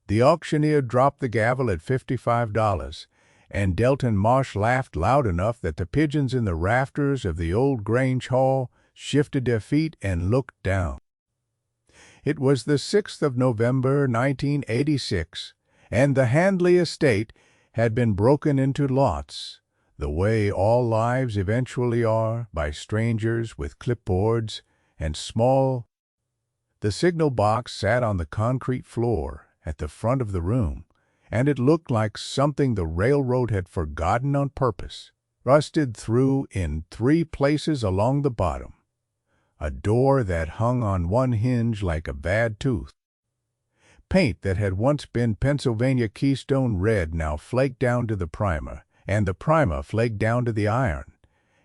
The auctioneer dropped the gavel at $55, and Delton Marsh laughed loud enough that the pigeons in the rafters of the old Grange Hall shifted their feet and looked down. It was the 6th of November, 1986, and the Handley estate had been broken into lots, the way all lives eventually are, by strangers with clipboards and small. The signal box sat on the concrete floor at the front of the room, and it looked like something the railroad had forgotten on purpose, rusted through in 3 places along the bottom. A door that hung on one hinge like a bad tooth. Paint that had once been Pennsylvania Keystone Red now flaked down to the primer, and the primer flaked down to the iron,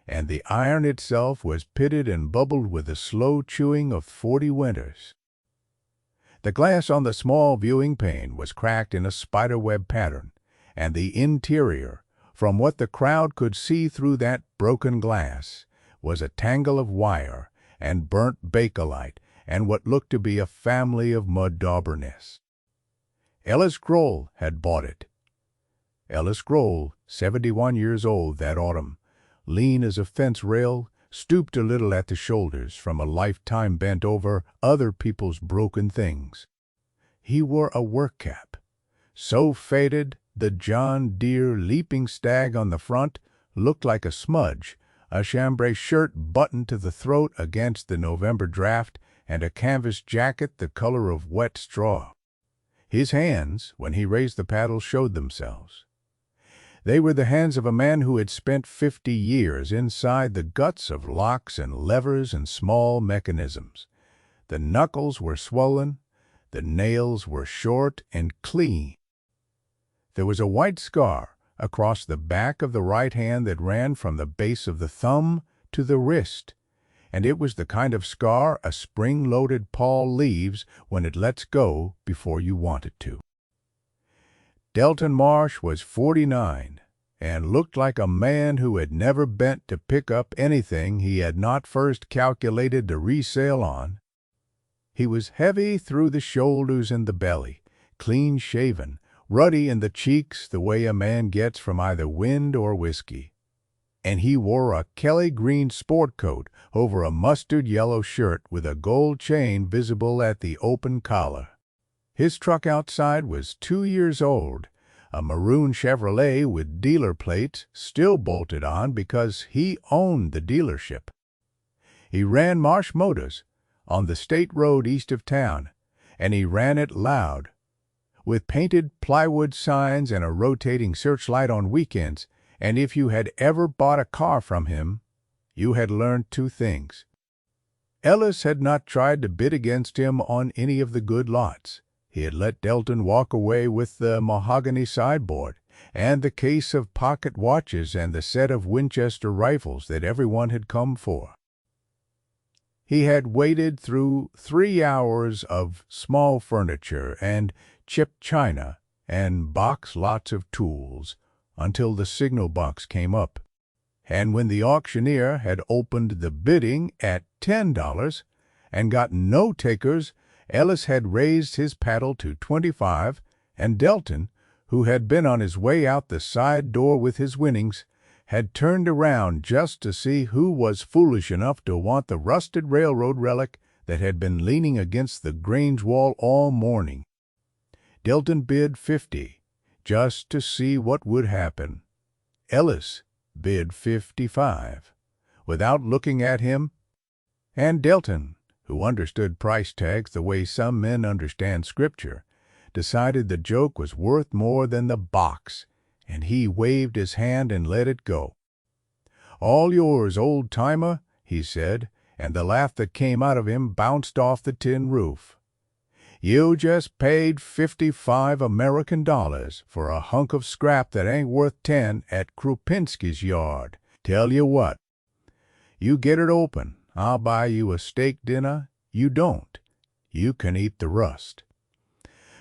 and the iron itself was pitted and bubbled with the slow chewing of 40 winters. The glass on the small viewing pane was cracked in a spiderweb pattern, and the interior, from what the crowd could see through that broken glass, was a tangle of wire and burnt bakelite and what looked to be a family of mud dauberness. Ellis Grohl had bought it. Ellis Grohl, 71 years old that autumn, lean as a fence rail, stooped a little at the shoulders from a lifetime bent over other people's broken things. He wore a work cap, so faded the John Deere leaping stag on the front looked like a smudge, a chambray shirt buttoned to the throat against the November draft, and a canvas jacket the color of wet straw. His hands, when he raised the paddle, showed themselves. They were the hands of a man who had spent 50 years inside the guts of locks and levers and small mechanisms. The knuckles were swollen, the nails were short and clean. There was a white scar across the back of the right hand that ran from the base of the thumb to the wrist, and it was the kind of scar a spring-loaded paw leaves when it lets go before you want it to. Delton Marsh was 49 and looked like a man who had never bent to pick up anything he had not first calculated to resale on. He was heavy through the shoulders and the belly, clean-shaven, ruddy in the cheeks the way a man gets from either wind or whiskey. And he wore a Kelly green sport coat over a mustard-yellow shirt with a gold chain visible at the open collar. His truck outside was 2 years old, a maroon Chevrolet with dealer plates still bolted on because he owned the dealership. He ran Marsh Motors on the state road east of town, and he ran it loud, with painted plywood signs and a rotating searchlight on weekends. And if you had ever bought a car from him, you had learned 2 things. Ellis had not tried to bid against him on any of the good lots. He had let Delton walk away with the mahogany sideboard and the case of pocket watches and the set of Winchester rifles that everyone had come for. He had waded through 3 hours of small furniture and chipped china and box lots of tools, until the signal box came up. And when the auctioneer had opened the bidding at $10 and got no takers, Ellis had raised his paddle to 25, and Delton, who had been on his way out the side door with his winnings, had turned around just to see who was foolish enough to want the rusted railroad relic that had been leaning against the Grange wall all morning. Delton bid 50. Just to see what would happen. Ellis bid 55, without looking at him, and Delton, who understood price tags the way some men understand Scripture, decided the joke was worth more than the box, and he waved his hand and let it go. "All yours, old-timer," he said, and the laugh that came out of him bounced off the tin roof. "You just paid 55 American dollars for a hunk of scrap that ain't worth 10 at Krupinski's yard. Tell you what, you get it open, I'll buy you a steak dinner. You don't, you can eat the rust."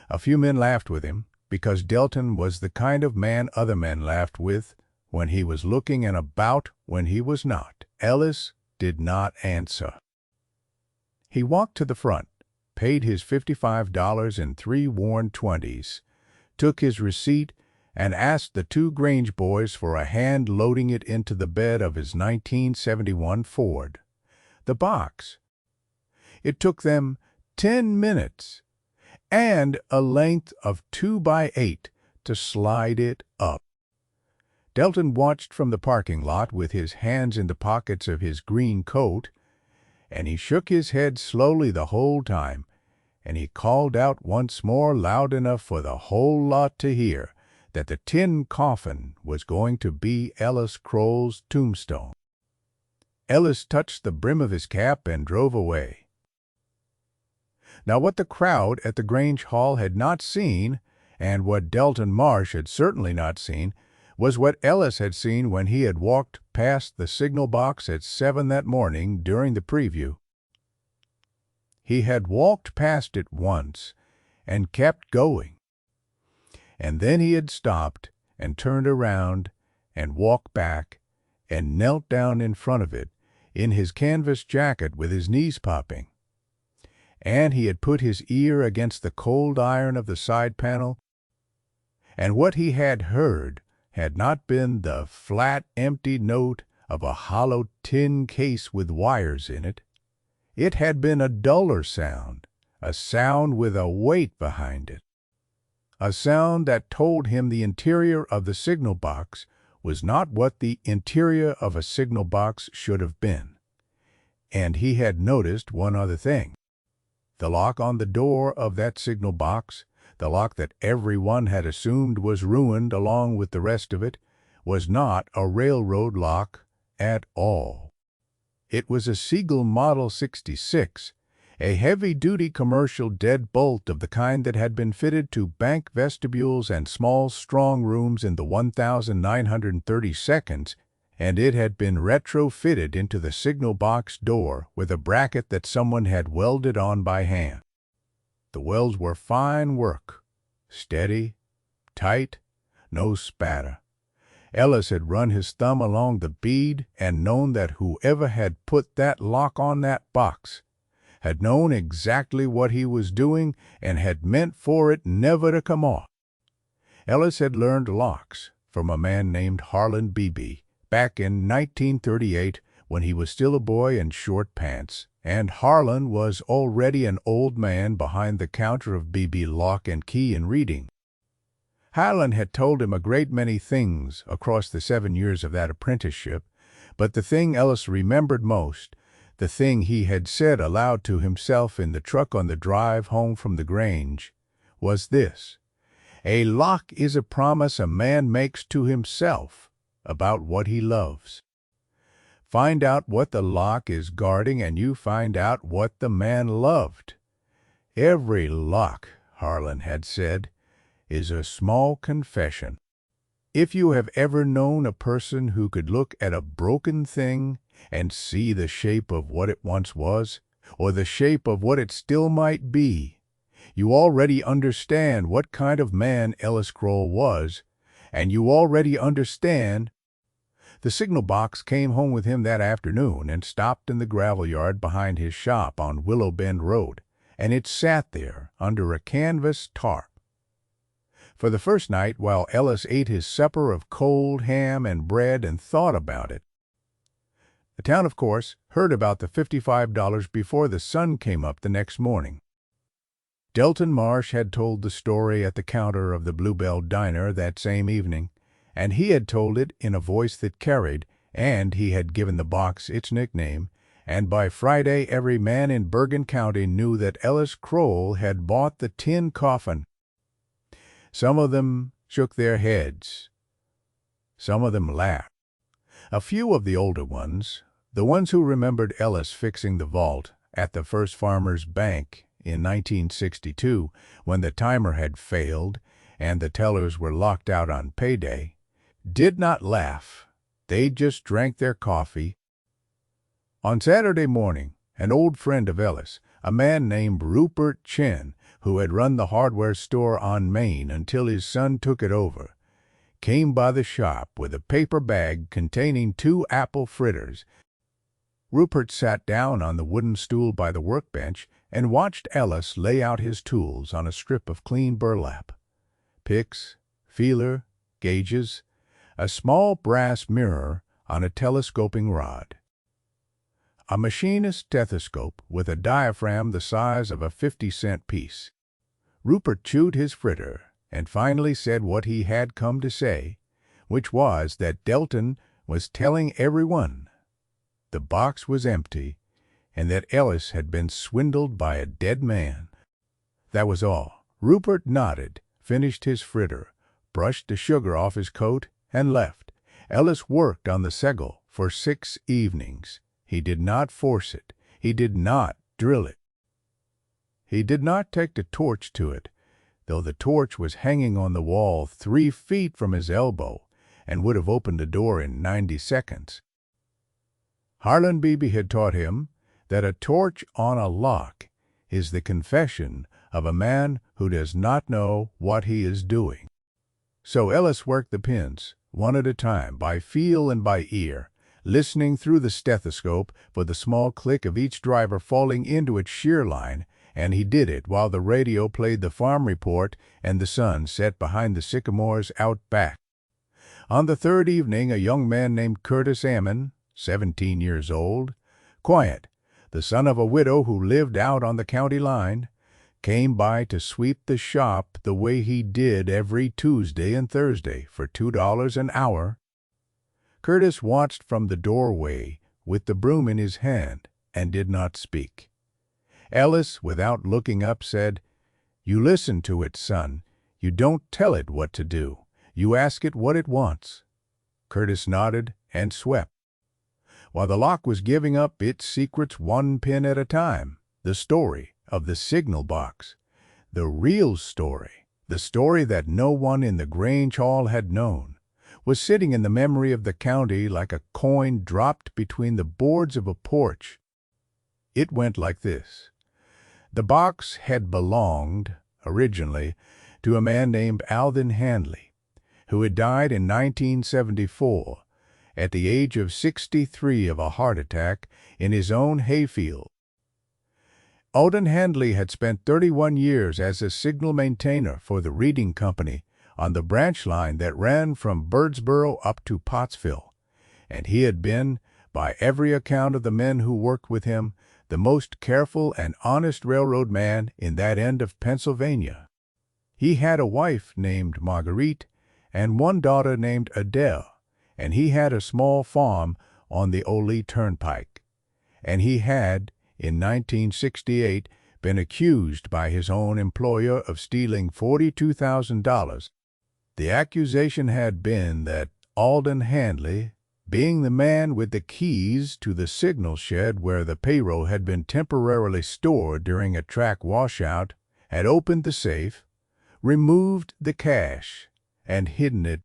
A few men laughed with him, because Delton was the kind of man other men laughed with when he was looking and about when he was not. Ellis did not answer. He walked to the front, paid his $55 in 3 worn 20s, took his receipt, and asked the 2 Grange boys for a hand loading it into the bed of his 1971 Ford. The box. It took them 10 minutes and a length of 2 by 8 to slide it up. Delton watched from the parking lot with his hands in the pockets of his green coat, and he shook his head slowly the whole time, and he called out once more loud enough for the whole lot to hear that the tin coffin was going to be Ellis Kroll's tombstone. Ellis touched the brim of his cap and drove away. Now what the crowd at the Grange Hall had not seen, and what Delton Marsh had certainly not seen, was what Ellis had seen when he had walked past the signal box at 7 that morning during the preview. He had walked past it once and kept going, and then he had stopped and turned around and walked back and knelt down in front of it in his canvas jacket with his knees popping. And he had put his ear against the cold iron of the side panel, and what he had heard had not been the flat, empty note of a hollow tin case with wires in it. It had been a duller sound, a sound with a weight behind it, a sound that told him the interior of the signal box was not what the interior of a signal box should have been. And he had noticed one other thing. The lock on the door of that signal box, the lock that everyone had assumed was ruined along with the rest of it, was not a railroad lock at all. It was a Siegel Model 66, a heavy-duty commercial deadbolt of the kind that had been fitted to bank vestibules and small strong rooms in the 1932nd, and it had been retrofitted into the signal box door with a bracket that someone had welded on by hand. The welds were fine work, steady, tight, no spatter. Ellis had run his thumb along the bead and known that whoever had put that lock on that box had known exactly what he was doing and had meant for it never to come off. Ellis had learned locks from a man named Harlan Beebe back in 1938 when he was still a boy in short pants, and Harlan was already an old man behind the counter of Beebe Lock and Key and Reading. Harlan had told him a great many things across the 7 years of that apprenticeship, but the thing Ellis remembered most, the thing he had said aloud to himself in the truck on the drive home from the Grange, was this: "A lock is a promise a man makes to himself about what he loves." Find out what the lock is guarding, and you find out what the man loved. Every lock, Harlan had said, is a small confession. If you have ever known a person who could look at a broken thing and see the shape of what it once was, or the shape of what it still might be, you already understand what kind of man Ellis Kroll was, and you already understand. The signal box came home with him that afternoon and stopped in the gravel yard behind his shop on Willow Bend Road, and it sat there under a canvas tarp. For the first night, while Ellis ate his supper of cold ham and bread and thought about it. The town, of course, heard about the $55 before the sun came up the next morning. Delton Marsh had told the story at the counter of the Bluebell Diner that same evening, and he had told it in a voice that carried, and he had given the box its nickname, and by Friday every man in Bergen County knew that Ellis Kroll had bought the tin coffin. Some of them shook their heads. Some of them laughed. A few of the older ones, the ones who remembered Ellis fixing the vault at the First Farmers Bank in 1962 when the timer had failed and the tellers were locked out on payday, did not laugh. They just drank their coffee. On Saturday morning, an old friend of Ellis, a man named Rupert Chin, who had run the hardware store on Main until his son took it over, came by the shop with a paper bag containing 2 apple fritters. Rupert sat down on the wooden stool by the workbench and watched Ellis lay out his tools on a strip of clean burlap. Picks, feeler, gauges, a small brass mirror on a telescoping rod. A machinist's stethoscope with a diaphragm the size of a 50-cent piece. Rupert chewed his fritter and finally said what he had come to say, which was that Delton was telling everyone the box was empty and that Ellis had been swindled by a dead man. That was all. Rupert nodded, finished his fritter, brushed the sugar off his coat, and left. Ellis worked on the Segal for 6 evenings. He did not force it. He did not drill it. He did not take the torch to it, though the torch was hanging on the wall 3 feet from his elbow and would have opened the door in 90 seconds. Harlan Beebe had taught him that a torch on a lock is the confession of a man who does not know what he is doing. So Ellis worked the pins, one at a time, by feel and by ear, listening through the stethoscope for the small click of each driver falling into its shear line, and he did it while the radio played the farm report and the sun set behind the sycamores out back. On the 3rd evening, a young man named Curtis Ammon, 17 years old, quiet, the son of a widow who lived out on the county line, came by to sweep the shop the way he did every Tuesday and Thursday for $2 an hour. Curtis watched from the doorway with the broom in his hand and did not speak. Ellis, without looking up, said, "You listen to it, son. You don't tell it what to do. You ask it what it wants." Curtis nodded and swept, while the lock was giving up its secrets 1 pin at a time. The story of the signal box, the real story, the story that no one in the Grange Hall had known, was sitting in the memory of the county like a coin dropped between the boards of a porch. It went like this. The box had belonged, originally, to a man named Alden Handley, who had died in 1974, at the age of 63 of a heart attack in his own hayfield. Alden Handley had spent 31 years as a signal maintainer for the Reading Company on the branch line that ran from Birdsboro up to Pottsville, and he had been, by every account of the men who worked with him, the most careful and honest railroad man in that end of Pennsylvania. He had a wife named Marguerite and one daughter named Adele, and he had a small farm on the Ole Turnpike, and he had, in 1968, been accused by his own employer of stealing $42,000. The accusation had been that Alden Handley, being the man with the keys to the signal shed where the payroll had been temporarily stored during a track washout, had opened the safe, removed the cash, and hidden it.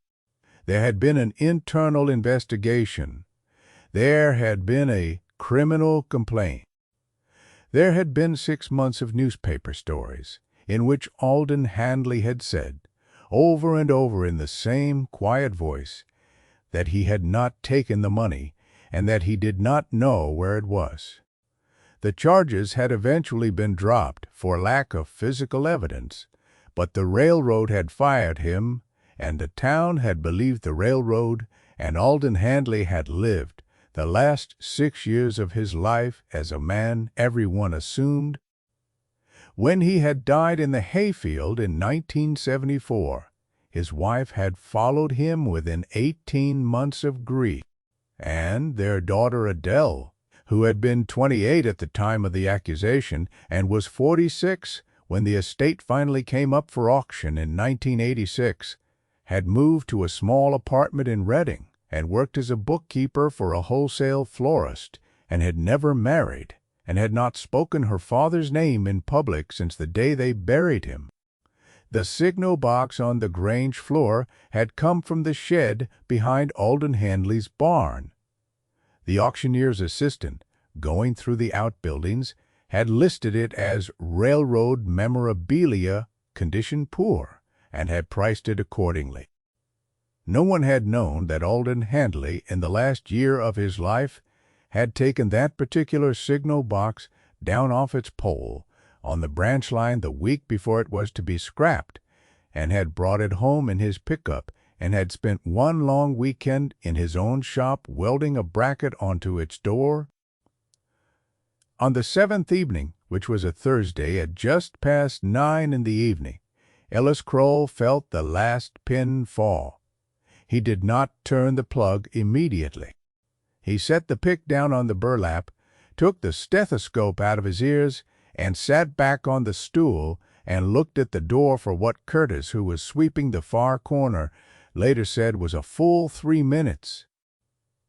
There had been an internal investigation. There had been a criminal complaint. There had been 6 months of newspaper stories in which Alden Handley had said, over and over in the same quiet voice, that he had not taken the money and that he did not know where it was. The charges had eventually been dropped for lack of physical evidence, but the railroad had fired him, and the town had believed the railroad, and Alden Handley had lived the last 6 years of his life as a man everyone assumed. When he had died in the hayfield in 1974, his wife had followed him within 18 months of grief, and their daughter Adele, who had been 28 at the time of the accusation and was 46 when the estate finally came up for auction in 1986, had moved to a small apartment in Reading and worked as a bookkeeper for a wholesale florist, and had never married, and had not spoken her father's name in public since the day they buried him. The signal box on the Grange floor had come from the shed behind Alden Handley's barn. The auctioneer's assistant, going through the outbuildings, had listed it as railroad memorabilia, condition poor, and had priced it accordingly. No one had known that Alden Handley, in the last year of his life, had taken that particular signal box down off its pole on the branch line the week before it was to be scrapped, and had brought it home in his pickup and had spent one long weekend in his own shop welding a bracket onto its door. On the 7th evening, which was a Thursday, at just past 9 in the evening, Ellis Kroll felt the last pin fall. He did not turn the plug immediately. He set the pick down on the burlap, took the stethoscope out of his ears, and sat back on the stool and looked at the door for what Curtis, who was sweeping the far corner, later said was a full 3 minutes.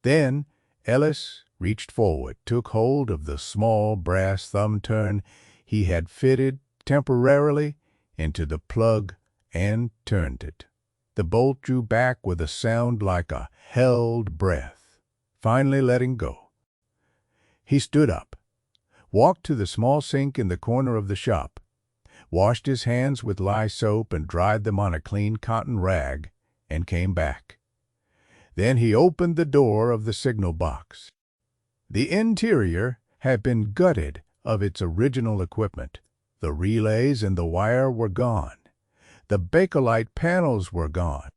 Then Ellis reached forward, took hold of the small brass thumb turn he had fitted temporarily into the plug and turned it. The bolt drew back with a sound like a held breath, finally letting go. He stood up, walked to the small sink in the corner of the shop, washed his hands with lye soap and dried them on a clean cotton rag, and came back. Then he opened the door of the signal box. The interior had been gutted of its original equipment. The relays and the wire were gone. The Bakelite panels were gone.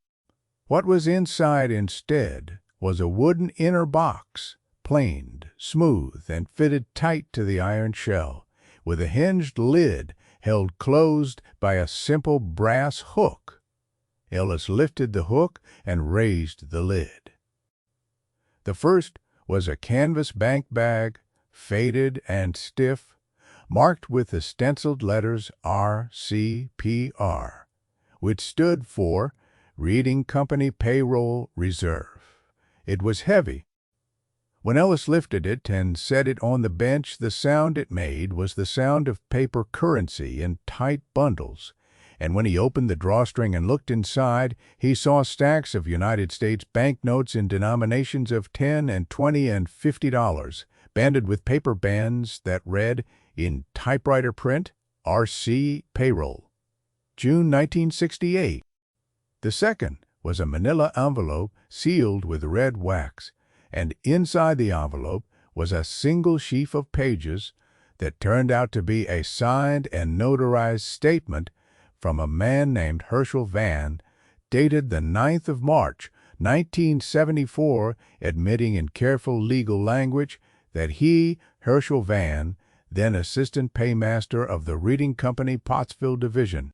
What was inside instead was a wooden inner box, planed, smooth, and fitted tight to the iron shell, with a hinged lid held closed by a simple brass hook. Ellis lifted the hook and raised the lid. The first was a canvas bank bag, faded and stiff, marked with the stenciled letters RCPR, which stood for Reading Company Payroll Reserve. It was heavy. When Ellis lifted it and set it on the bench, the sound it made was the sound of paper currency in tight bundles, and when he opened the drawstring and looked inside, he saw stacks of United States banknotes in denominations of $10 and $20 and $50, banded with paper bands that read, in typewriter print, RC Payroll, June 1968. The second was a manila envelope sealed with red wax, and inside the envelope was a single sheaf of pages that turned out to be a signed and notarized statement from a man named Herschel Van, dated the 9th of March, 1974, admitting in careful legal language that he, Herschel Van, then assistant paymaster of the Reading Company Pottsville Division,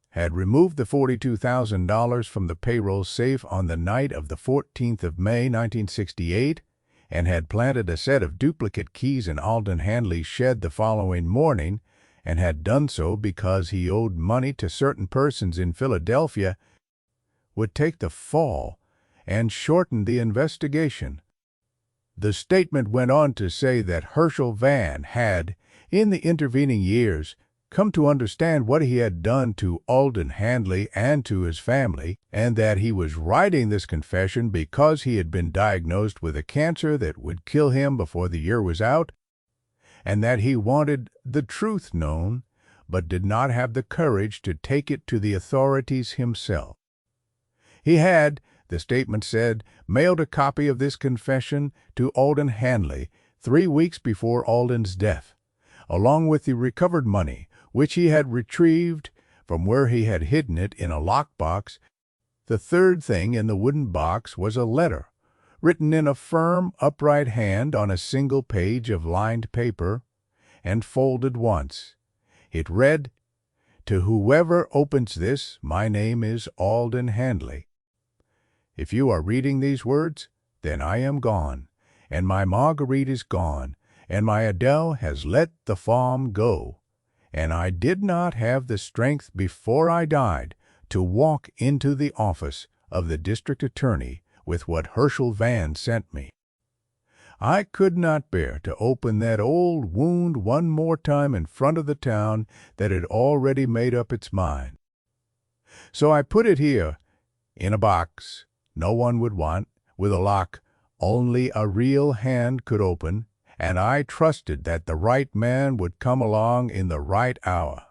had removed the $42,000 from the payroll safe on the night of the 14th of May, 1968, and had planted a set of duplicate keys in Alden Handley's shed the following morning, and had done so because he owed money to certain persons in Philadelphia, would take the fall and shorten the investigation. The statement went on to say that Herschel Van had, in the intervening years, come to understand what he had done to Alden Handley and to his family, and that he was writing this confession because he had been diagnosed with a cancer that would kill him before the year was out, and that he wanted the truth known, but did not have the courage to take it to the authorities himself. He had, the statement said, mailed a copy of this confession to Alden Handley 3 weeks before Alden's death, along with the recovered money, which he had retrieved from where he had hidden it in a lockbox. The third thing in the wooden box was a letter, written in a firm, upright hand on a single page of lined paper, and folded once. It read, "To whoever opens this, my name is Alden Handley. If you are reading these words, then I am gone, and my Marguerite is gone, and my Adele has let the farm go, and I did not have the strength before I died to walk into the office of the district attorney with what Herschel Van sent me. I could not bear to open that old wound one more time in front of the town that had already made up its mind. So I put it here, in a box no one would want, with a lock only a real hand could open, and I trusted that the right man would come along in the right hour.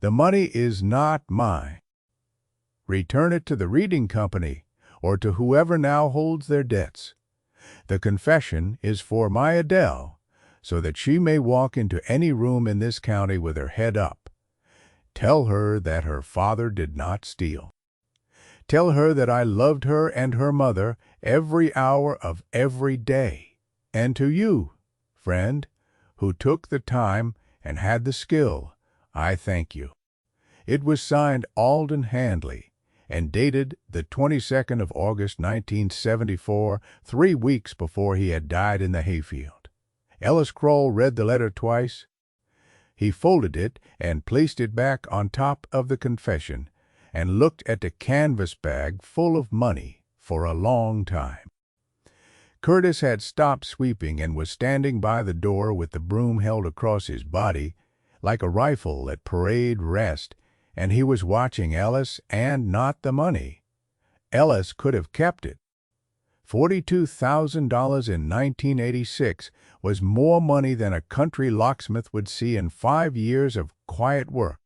The money is not mine. Return it to the Reading Company, or to whoever now holds their debts. The confession is for my Adele, so that she may walk into any room in this county with her head up. Tell her that her father did not steal. Tell her that I loved her and her mother every hour of every day. And to you, friend, who took the time and had the skill, I thank you. It was signed Alden Handley and dated the 22nd of August, 1974, 3 weeks before he had died in the hayfield. Ellis Kroll read the letter twice. He folded it and placed it back on top of the confession and looked at the canvas bag full of money for a long time. Curtis had stopped sweeping and was standing by the door with the broom held across his body, like a rifle at parade rest, and he was watching Ellis and not the money. Ellis could have kept it. $42,000 in 1986 was more money than a country locksmith would see in 5 years of quiet work.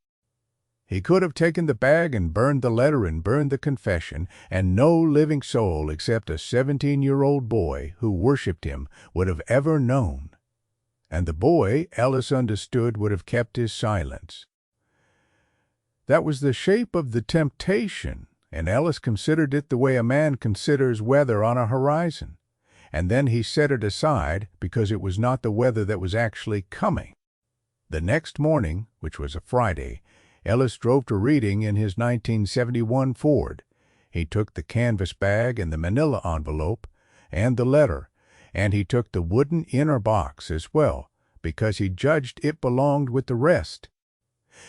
He could have taken the bag and burned the letter and burned the confession, and no living soul except a 17-year-old boy who worshipped him would have ever known. And the boy, Ellis understood, would have kept his silence. That was the shape of the temptation, and Ellis considered it the way a man considers weather on a horizon. And then he set it aside because it was not the weather that was actually coming. The next morning, which was a Friday, Ellis drove to Reading in his 1971 Ford. He took the canvas bag and the manila envelope and the letter, and he took the wooden inner box as well, because he judged it belonged with the rest.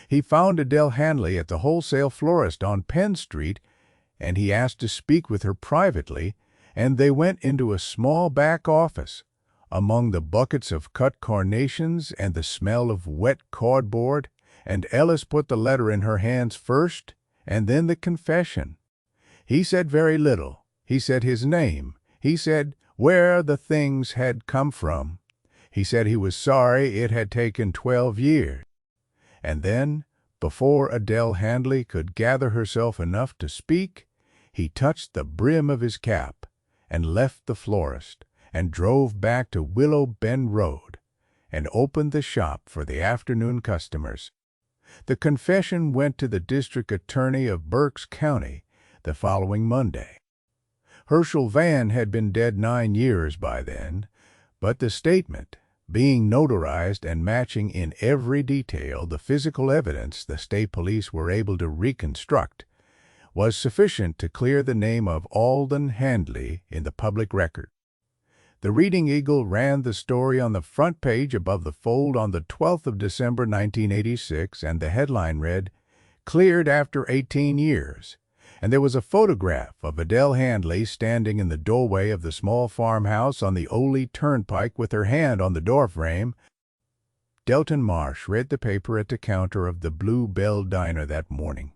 He found Adele Handley at the wholesale florist on Penn Street, and he asked to speak with her privately, and they went into a small back office. Among the buckets of cut carnations and the smell of wet cardboard, and Ellis put the letter in her hands first, and then the confession. He said very little. He said his name. He said where the things had come from. He said he was sorry it had taken 12 years. And then, before Adele Handley could gather herself enough to speak, he touched the brim of his cap and left the florist and drove back to Willow Bend Road and opened the shop for the afternoon customers. The confession went to the district attorney of Berks County the following Monday. Herschel Vann had been dead 9 years by then, but the statement, being notarized and matching in every detail the physical evidence the state police were able to reconstruct, was sufficient to clear the name of Alden Handley in the public record. The Reading Eagle ran the story on the front page above the fold on the 12th of December 1986, and the headline read, "Cleared after 18 years." And there was a photograph of Adele Handley standing in the doorway of the small farmhouse on the Ole Turnpike with her hand on the doorframe. Delton Marsh read the paper at the counter of the Blue Bell Diner that morning,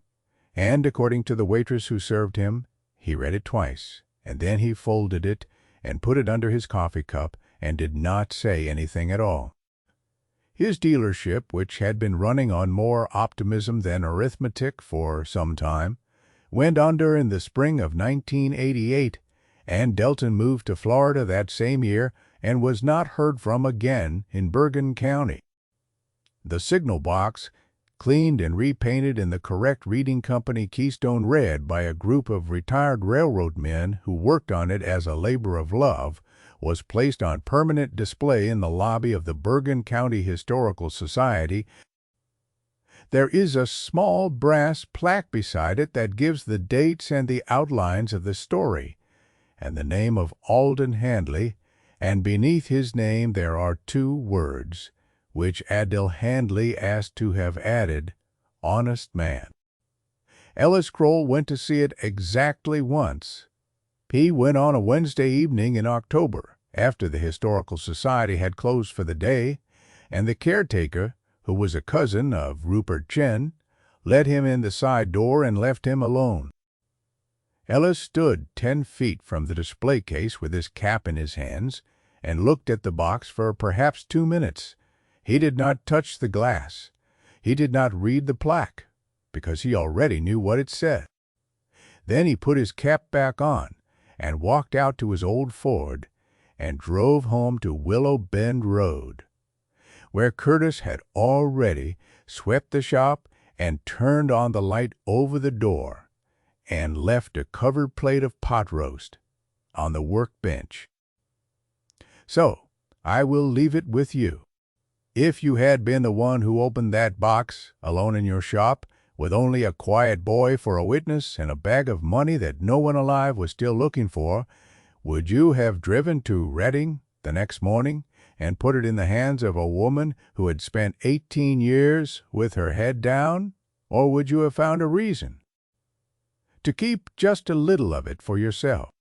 and according to the waitress who served him, he read it twice, and then he folded it and put it under his coffee cup and did not say anything at all. His dealership, which had been running on more optimism than arithmetic for some time, went under in the spring of 1988, and Delton moved to Florida that same year and was not heard from again in Bergen County. The signal box, cleaned and repainted in the correct Reading Company Keystone Red by a group of retired railroad men who worked on it as a labor of love, was placed on permanent display in the lobby of the Bergen County Historical Society. There is a small brass plaque beside it that gives the dates and the outlines of the story, and the name of Alden Handley, and beneath his name there are 2 words, which Adele Handley asked to have added, "Honest Man." Ellis Kroll went to see it exactly once. He went on a Wednesday evening in October, after the Historical Society had closed for the day, and the caretaker, who was a cousin of Rupert Chen, let him in the side door and left him alone. Ellis stood 10 feet from the display case with his cap in his hands and looked at the box for perhaps 2 minutes. He did not touch the glass. He did not read the plaque, because he already knew what it said. Then he put his cap back on and walked out to his old Ford and drove home to Willow Bend Road. where Curtis had already swept the shop and turned on the light over the door and left a covered plate of pot roast on the workbench. So, I will leave it with you. If you had been the one who opened that box, alone in your shop, with only a quiet boy for a witness and a bag of money that no one alive was still looking for, would you have driven to Reading the next morning and put it in the hands of a woman who had spent 18 years with her head down? Or would you have found a reason to keep just a little of it for yourself?